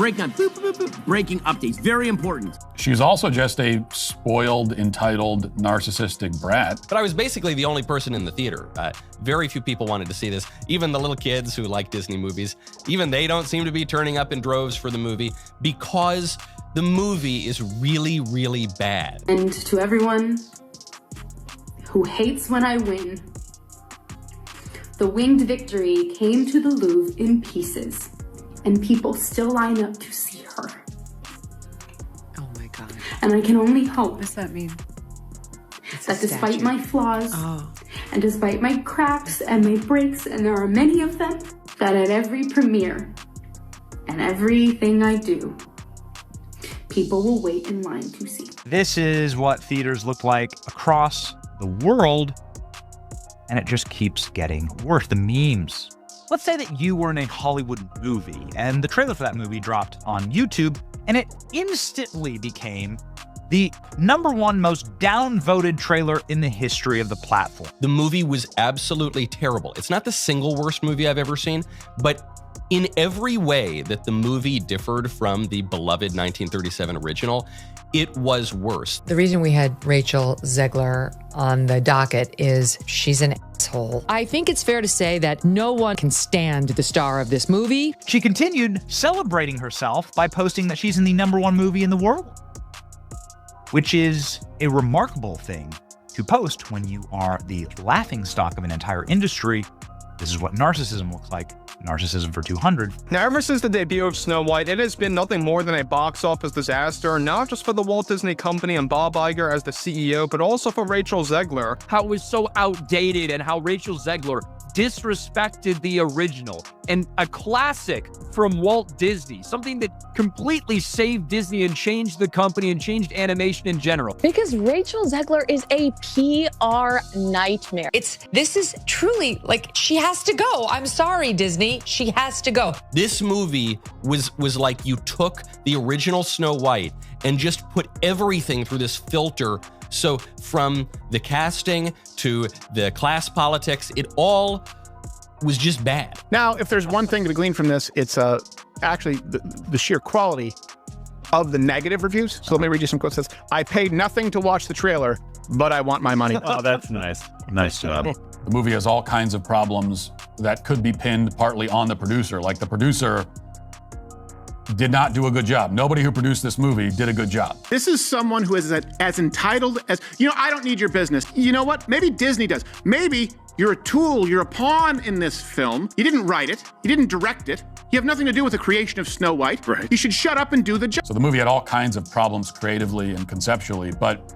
breaking updates. Very important. She's also just a spoiled, entitled, narcissistic brat. But I was basically the only person in the theater. Very few people wanted to see this. Even the little kids who like Disney movies, even they don't seem to be turning up in droves for the movie because the movie is really, really bad. And to everyone who hates when I win, the winged victory came to the Louvre in pieces, and people still line up to see her. Oh my God. And I can only hope. What does that mean? That despite my flaws, and despite my cracks and my breaks, and there are many of them, that at every premiere and everything I do, people will wait in line to see. This is what theaters look like across the world, and it just keeps getting worse. The memes. Let's say that you were in a Hollywood movie, and the trailer for that movie dropped on YouTube, and it instantly became the #1 most downvoted trailer in the history of the platform. The movie was absolutely terrible. It's not the single worst movie I've ever seen, but in every way that the movie differed from the beloved 1937 original, it was worse. The reason we had Rachel Zegler on the docket is she's an asshole. I think it's fair to say that no one can stand the star of this movie. She continued celebrating herself by posting that she's in the #1 movie in the world, which is a remarkable thing to post when you are the laughingstock of an entire industry. This is what narcissism looks like. Narcissism for 200. Now, ever since the debut of Snow White, it has been nothing more than a box office disaster, not just for the Walt Disney Company and Bob Iger as the CEO, but also for Rachel Zegler. How it was so outdated and how Rachel Zegler disrespected the original and a classic from Walt Disney, something that completely saved Disney and changed the company and changed animation in general. Because Rachel Zegler is a PR nightmare. This is truly like, she has to go. I'm sorry, Disney. She has to go. This movie was like you took the original Snow White and just put everything through this filter. So from the casting to the class politics, it all was just bad. Now, if there's one thing to glean from this, it's actually the sheer quality of the negative reviews. So let me read you some quotes. It says, "I paid nothing to watch the trailer, but I want my money." Oh, that's nice. Nice job. The movie has all kinds of problems that could be pinned partly on the producer. Like, the producer did not do a good job. Nobody who produced this movie did a good job. This is someone who is as entitled as, I don't need your business. You know what? Maybe Disney does. Maybe you're a tool, you're a pawn in this film. You didn't write it. You didn't direct it. You have nothing to do with the creation of Snow White. Right. You should shut up and do the job. So the movie had all kinds of problems creatively and conceptually, but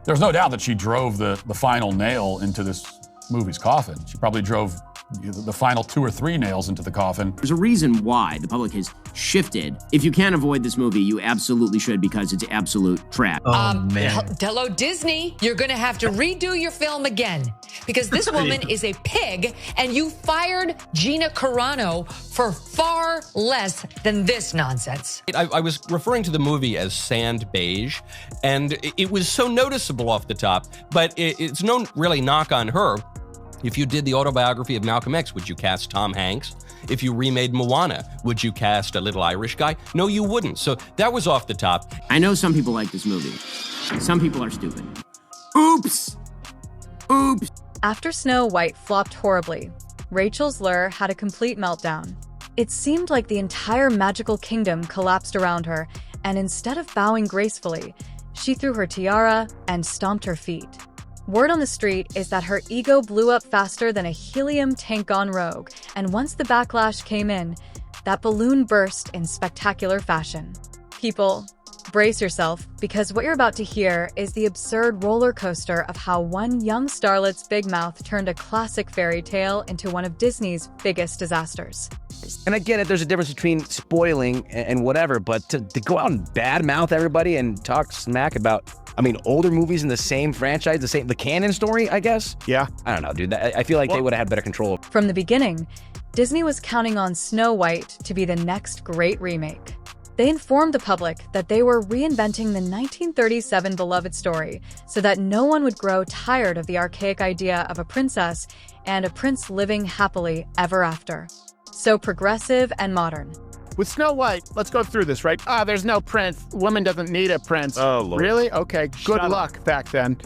there's no doubt that she drove the final nail into this movie's coffin. She probably drove the final 2 or 3 nails into the coffin. There's a reason why the public has shifted. If you can't avoid this movie, you absolutely should, because it's absolute trap. Oh, man. Hello, Disney. You're going to have to redo your film again because this woman is a pig, and you fired Gina Carano for far less than this nonsense. I was referring to the movie as sand beige, and it was so noticeable off the top, but it's no really knock on her. If you did the autobiography of Malcolm X, would you cast Tom Hanks? If you remade Moana, would you cast a little Irish guy? No, you wouldn't. So that was off the top. I know some people like this movie. Some people are stupid. Oops! Oops! After Snow White flopped horribly, Rachel Zegler had a complete meltdown. It seemed like the entire magical kingdom collapsed around her, and instead of bowing gracefully, she threw her tiara and stomped her feet. Word on the street is that her ego blew up faster than a helium tank gone rogue, and once the backlash came in, that balloon burst in spectacular fashion. People, brace yourself, because what you're about to hear is the absurd roller coaster of how one young starlet's big mouth turned a classic fairy tale into one of Disney's biggest disasters. And I get it, there's a difference between spoiling and whatever, but to go out and badmouth everybody and talk smack about, older movies in the same franchise, the canon story, I guess? Yeah. I don't know, dude. I feel like they would have had better control. From the beginning, Disney was counting on Snow White to be the next great remake. They informed the public that they were reinventing the 1937 beloved story so that no one would grow tired of the archaic idea of a princess and a prince living happily ever after. So progressive and modern. with Snow White, let's go through this, right? There's no prince. Woman doesn't need a prince. Oh, Lord. Really? Okay, good luck back then.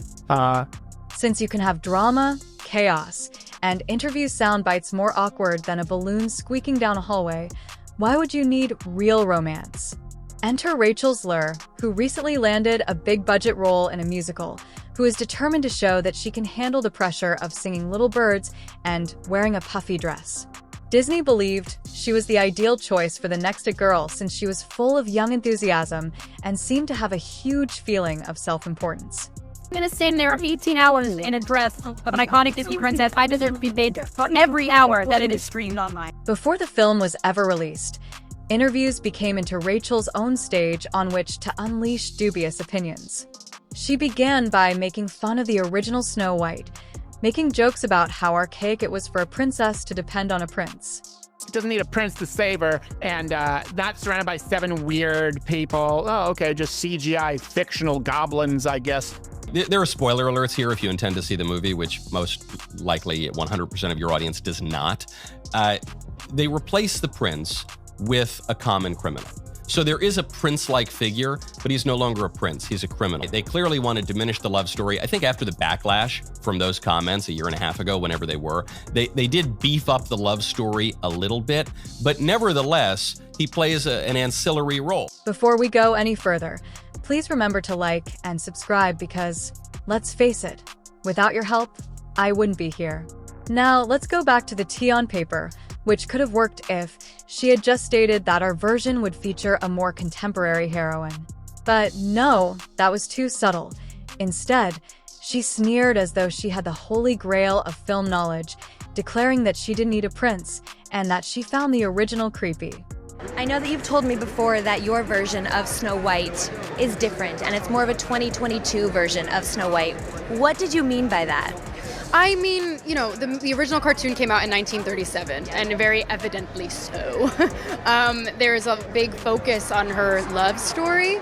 Since you can have drama, chaos, and interview sound bites more awkward than a balloon squeaking down a hallway, why would you need real romance? Enter Rachel Zegler, who recently landed a big-budget role in a musical, who is determined to show that she can handle the pressure of singing Little Birds and wearing a puffy dress. Disney believed she was the ideal choice for the next It Girl since she was full of young enthusiasm and seemed to have a huge feeling of self-importance. I'm gonna stand there 18 hours in a dress of an iconic Disney princess. I deserve to be paid for every hour that it is streamed online. Before the film was ever released, interviews became into Rachel's own stage on which to unleash dubious opinions. She began by making fun of the original Snow White, making jokes about how archaic it was for a princess to depend on a prince. She doesn't need a prince to save her, and not surrounded by 7 weird people. Oh, okay, just CGI fictional goblins, I guess. There are spoiler alerts here if you intend to see the movie, which most likely 100% of your audience does not. They replace the prince with a common criminal. So there is a prince-like figure, but he's no longer a prince. He's a criminal. They clearly want to diminish the love story. I think after the backlash from those comments a year and a half ago, whenever they were, they did beef up the love story a little bit, but nevertheless, he plays an ancillary role. Before we go any further, please remember to like and subscribe because, let's face it, without your help, I wouldn't be here. Now, let's go back to the tea on paper, which could have worked if she had just stated that our version would feature a more contemporary heroine. But no, that was too subtle. Instead, she sneered as though she had the holy grail of film knowledge, declaring that she didn't need a prince and that she found the original creepy. I know that you've told me before that your version of Snow White is different and it's more of a 2022 version of Snow White. What did you mean by that? I mean, you know, the original cartoon came out in 1937, and very evidently so. There's a big focus on her love story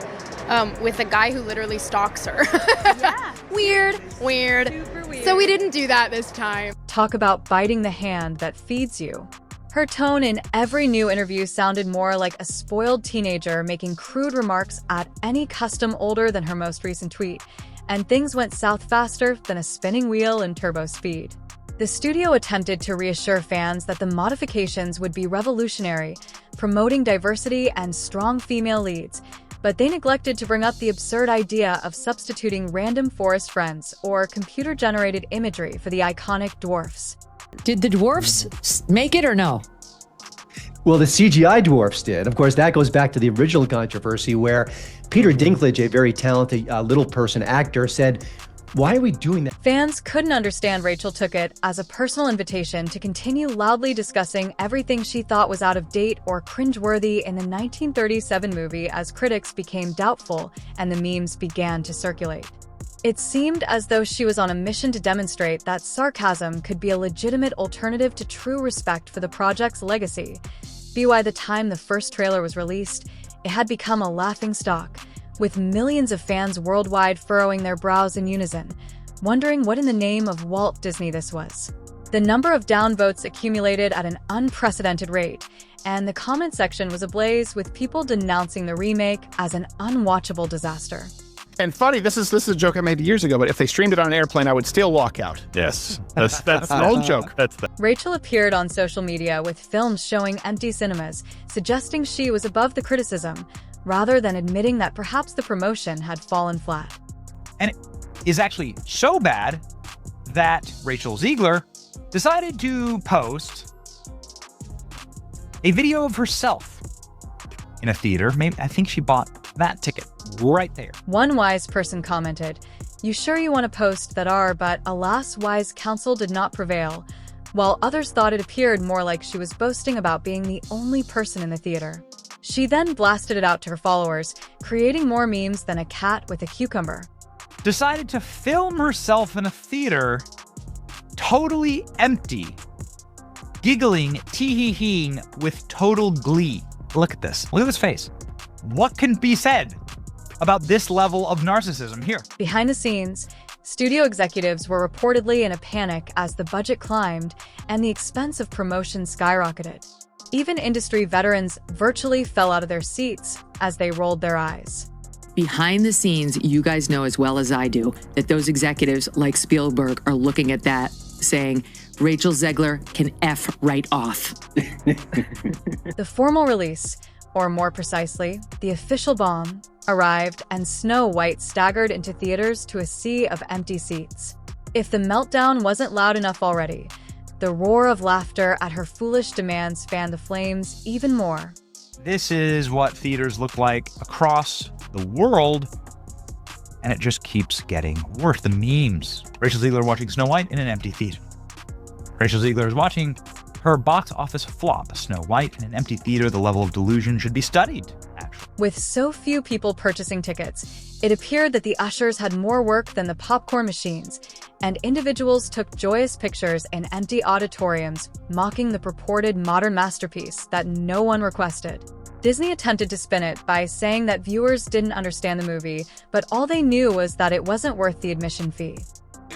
with a guy who literally stalks her. Yeah. Weird. Super weird. So we didn't do that this time. Talk about biting the hand that feeds you. Her tone in every new interview sounded more like a spoiled teenager making crude remarks at any custom older than her most recent tweet. And things went south faster than a spinning wheel in turbo speed. The studio attempted to reassure fans that the modifications would be revolutionary, promoting diversity and strong female leads, but they neglected to bring up the absurd idea of substituting random forest friends or computer-generated imagery for the iconic dwarfs. Did the dwarfs make it or no? Well, the CGI dwarfs did. Of course, that goes back to the original controversy where Peter Dinklage, a very talented little person actor, said, "Why are we doing that?" Fans couldn't understand Rachel took it as a personal invitation to continue loudly discussing everything she thought was out of date or cringeworthy in the 1937 movie as critics became doubtful and the memes began to circulate. It seemed as though she was on a mission to demonstrate that sarcasm could be a legitimate alternative to true respect for the project's legacy. By the time the first trailer was released, it had become a laughingstock, with millions of fans worldwide furrowing their brows in unison, wondering what in the name of Walt Disney this was. The number of downvotes accumulated at an unprecedented rate, and the comment section was ablaze with people denouncing the remake as an unwatchable disaster. And funny, this is a joke I made years ago, but if they streamed it on an airplane, I would still walk out. Yes, that's an old joke. Rachel appeared on social media with films showing empty cinemas, suggesting she was above the criticism, rather than admitting that perhaps the promotion had fallen flat. And it is actually so bad that Rachel Zegler decided to post a video of herself in a theater. Maybe I think she bought that ticket right there. One wise person commented, "You sure you want to post that are, but alas, wise counsel did not prevail," while others thought it appeared more like she was boasting about being the only person in the theater. She then blasted it out to her followers, creating more memes than a cat with a cucumber. Decided to film herself in a theater totally empty, giggling, tee-hee-heeing with total glee. Look at this. Look at this face. What can be said about this level of narcissism here? Behind the scenes, studio executives were reportedly in a panic as the budget climbed and the expense of promotion skyrocketed. Even industry veterans virtually fell out of their seats as they rolled their eyes. Behind the scenes, you guys know as well as I do that those executives like Spielberg are looking at that saying, Rachel Zegler can F right off. The formal release, or more precisely, the official bomb, arrived and Snow White staggered into theaters to a sea of empty seats. If the meltdown wasn't loud enough already, the roar of laughter at her foolish demands fanned the flames even more. This is what theaters look like across the world, and it just keeps getting worse. The memes. Rachel Zegler watching Snow White in an empty theater. Rachel Zegler is watching her box office flop. Snow White in an empty theater. The level of delusion should be studied, actually. With so few people purchasing tickets, it appeared that the ushers had more work than the popcorn machines, and individuals took joyous pictures in empty auditoriums, mocking the purported modern masterpiece that no one requested. Disney attempted to spin it by saying that viewers didn't understand the movie, but all they knew was that it wasn't worth the admission fee.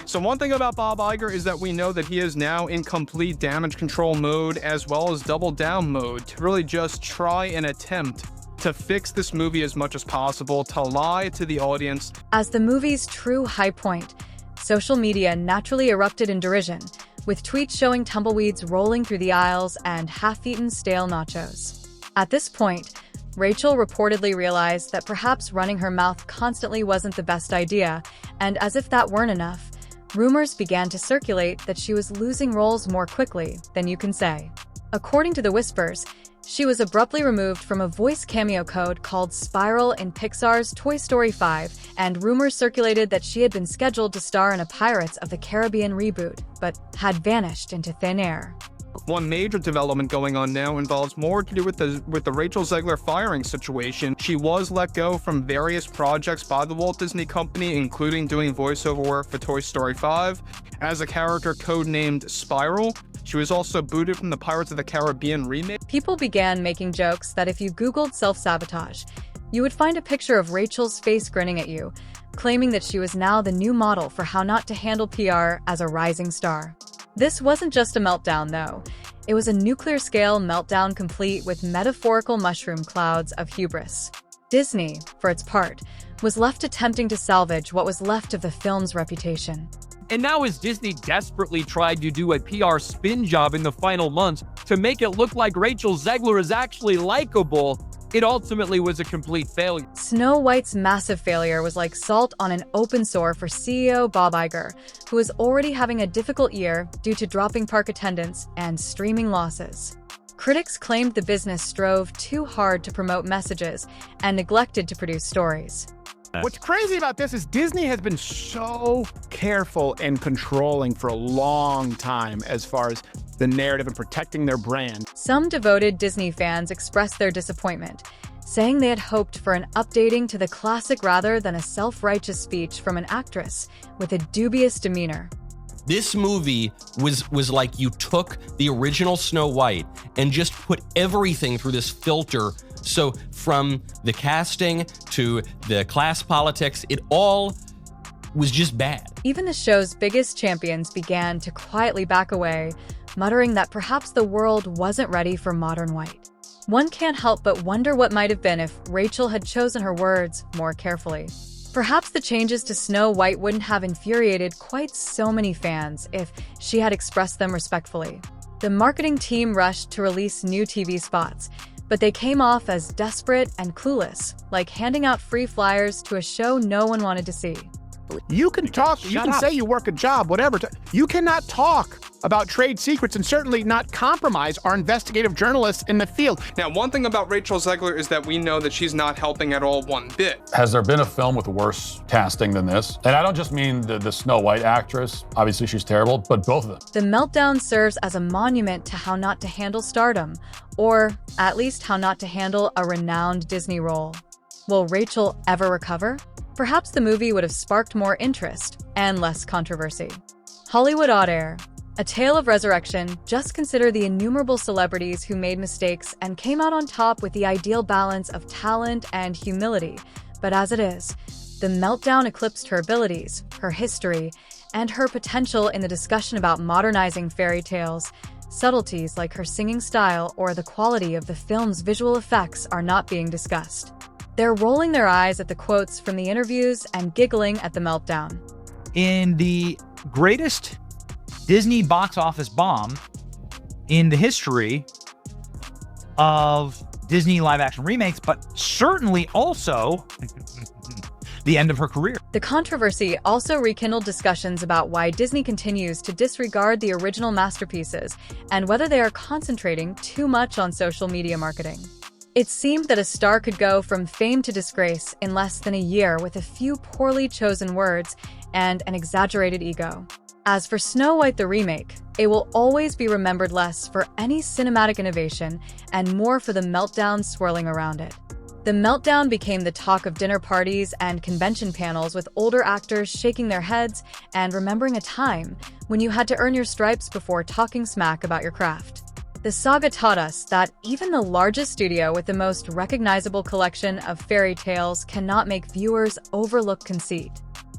So one thing about Bob Iger is that we know that he is now in complete damage control mode as well as double down mode to really just try and attempt to fix this movie as much as possible, to lie to the audience. As the movie's true high point, social media naturally erupted in derision, with tweets showing tumbleweeds rolling through the aisles and half-eaten stale nachos. At this point, Rachel reportedly realized that perhaps running her mouth constantly wasn't the best idea, and as if that weren't enough, rumors began to circulate that she was losing roles more quickly than you can say. According to the whispers, she was abruptly removed from a voice cameo code called Spiral in Pixar's Toy Story 5, and rumors circulated that she had been scheduled to star in a Pirates of the Caribbean reboot, but had vanished into thin air. One major development going on now involves more to do with the Rachel Zegler firing situation. She was let go from various projects by the Walt Disney Company, including doing voiceover work for Toy Story 5 as a character codenamed Spiral. She was also booted from the Pirates of the Caribbean remake. People began making jokes that if you Googled self-sabotage, you would find a picture of Rachel's face grinning at you, claiming that she was now the new model for how not to handle PR as a rising star. This wasn't just a meltdown, though. It was a nuclear-scale meltdown complete with metaphorical mushroom clouds of hubris. Disney, for its part, was left attempting to salvage what was left of the film's reputation. And now as Disney desperately tried to do a PR spin job in the final months to make it look like Rachel Zegler is actually likable, it ultimately was a complete failure. Snow White's massive failure was like salt on an open sore for CEO Bob Iger, who was already having a difficult year due to dropping park attendance and streaming losses. Critics claimed the business strove too hard to promote messages and neglected to produce stories. What's crazy about this is Disney has been so careful and controlling for a long time as far as the narrative and protecting their brand. Some devoted Disney fans expressed their disappointment, saying they had hoped for an updating to the classic rather than a self-righteous speech from an actress with a dubious demeanor. This movie was like you took the original Snow White and just put everything through this filter. So from the casting to the class politics, it all was just bad. Even the show's biggest champions began to quietly back away, muttering that perhaps the world wasn't ready for modern white. One can't help but wonder what might have been if Rachel had chosen her words more carefully. Perhaps the changes to Snow White wouldn't have infuriated quite so many fans if she had expressed them respectfully. The marketing team rushed to release new TV spots, but they came off as desperate and clueless, like handing out free flyers to a show no one wanted to see. You can talk, you can say you work a job, whatever. You cannot talk about trade secrets and certainly not compromise our investigative journalists in the field. Now, one thing about Rachel Zegler is that we know that she's not helping at all one bit. Has there been a film with worse casting than this? And I don't just mean the Snow White actress. Obviously, she's terrible, but both of them. The meltdown serves as a monument to how not to handle stardom, or at least how not to handle a renowned Disney role. Will Rachel ever recover? Perhaps the movie would have sparked more interest and less controversy. Hollywood Odd Air. A tale of resurrection. Just consider the innumerable celebrities who made mistakes and came out on top with the ideal balance of talent and humility. But as it is, the meltdown eclipsed her abilities, her history, and her potential in the discussion about modernizing fairy tales, Subtleties like her singing style or the quality of the film's visual effects are not being discussed. They're rolling their eyes at the quotes from the interviews and giggling at the meltdown. In the greatest Disney box office bomb in the history of Disney live-action remakes, but certainly also the end of her career. The controversy also rekindled discussions about why Disney continues to disregard the original masterpieces and whether they are concentrating too much on social media marketing. It seemed that a star could go from fame to disgrace in less than a year with a few poorly chosen words and an exaggerated ego. As for Snow White the remake, it will always be remembered less for any cinematic innovation and more for the meltdown swirling around it. The meltdown became the talk of dinner parties and convention panels, with older actors shaking their heads and remembering a time when you had to earn your stripes before talking smack about your craft. The saga taught us that even the largest studio with the most recognizable collection of fairy tales cannot make viewers overlook conceit.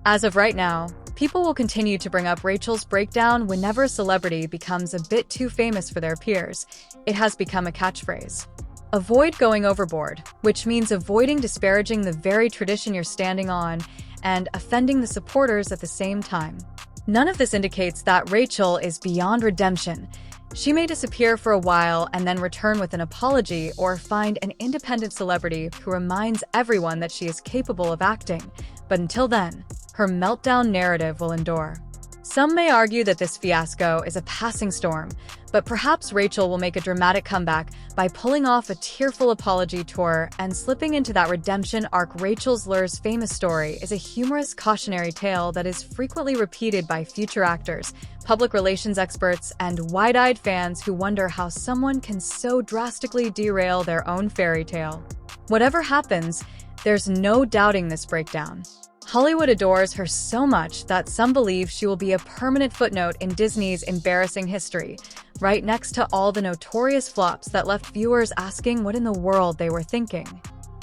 As of right now, people will continue to bring up Rachel's breakdown whenever a celebrity becomes a bit too famous for their peers. It has become a catchphrase. Avoid going overboard, which means avoiding disparaging the very tradition you're standing on and offending the supporters at the same time. None of this indicates that Rachel is beyond redemption. She may disappear for a while and then return with an apology or find an independent celebrity who reminds everyone that she is capable of acting. But until then, her meltdown narrative will endure. Some may argue that this fiasco is a passing storm, but perhaps Rachel will make a dramatic comeback by pulling off a tearful apology tour and slipping into that redemption arc. Rachel Zegler's famous story is a humorous cautionary tale that is frequently repeated by future actors, public relations experts, and wide-eyed fans who wonder how someone can so drastically derail their own fairy tale. Whatever happens, there's no doubting this breakdown. Hollywood adores her so much that some believe she will be a permanent footnote in Disney's embarrassing history, right next to all the notorious flops that left viewers asking what in the world they were thinking.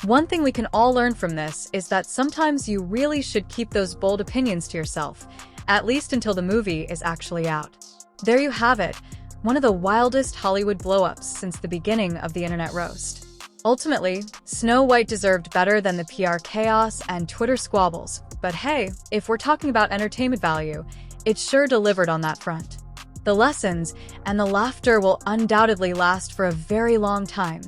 One thing we can all learn from this is that sometimes you really should keep those bold opinions to yourself, at least until the movie is actually out. There you have it, one of the wildest Hollywood blow-ups since the beginning of the internet roast. Ultimately, Snow White deserved better than the PR chaos and Twitter squabbles, but hey, if we're talking about entertainment value, it sure delivered on that front. The lessons and the laughter will undoubtedly last for a very long time,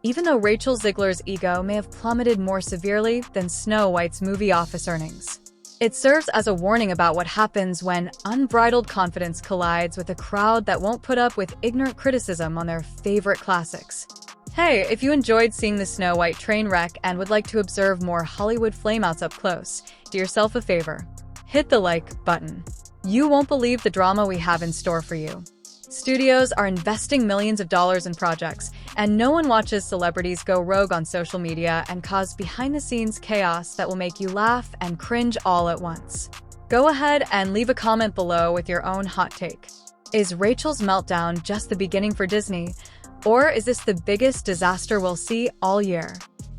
even though Rachel Zegler's ego may have plummeted more severely than Snow White's movie office earnings. It serves as a warning about what happens when unbridled confidence collides with a crowd that won't put up with ignorant criticism on their favorite classics. Hey, if you enjoyed seeing the Snow White train wreck and would like to observe more Hollywood flameouts up close, do yourself a favor. Hit the like button. You won't believe the drama we have in store for you. Studios are investing millions of dollars in projects, and no one watches celebrities go rogue on social media and cause behind-the-scenes chaos that will make you laugh and cringe all at once. Go ahead and leave a comment below with your own hot take. Is Rachel's meltdown just the beginning for Disney? Or is this the biggest disaster we'll see all year?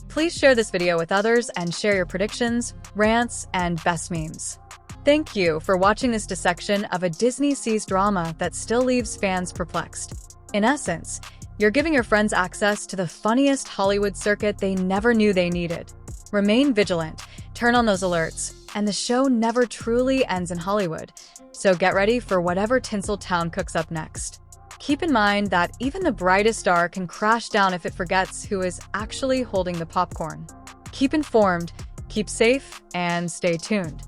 Please share this video with others and share your predictions, rants, and best memes. Thank you for watching this dissection of a Disney-seized drama that still leaves fans perplexed. In essence, you're giving your friends access to the funniest Hollywood circuit they never knew they needed. Remain vigilant, turn on those alerts, and the show never truly ends in Hollywood. So get ready for whatever Tinseltown cooks up next. Keep in mind that even the brightest star can crash down if it forgets who is actually holding the popcorn. Keep informed, keep safe, and stay tuned.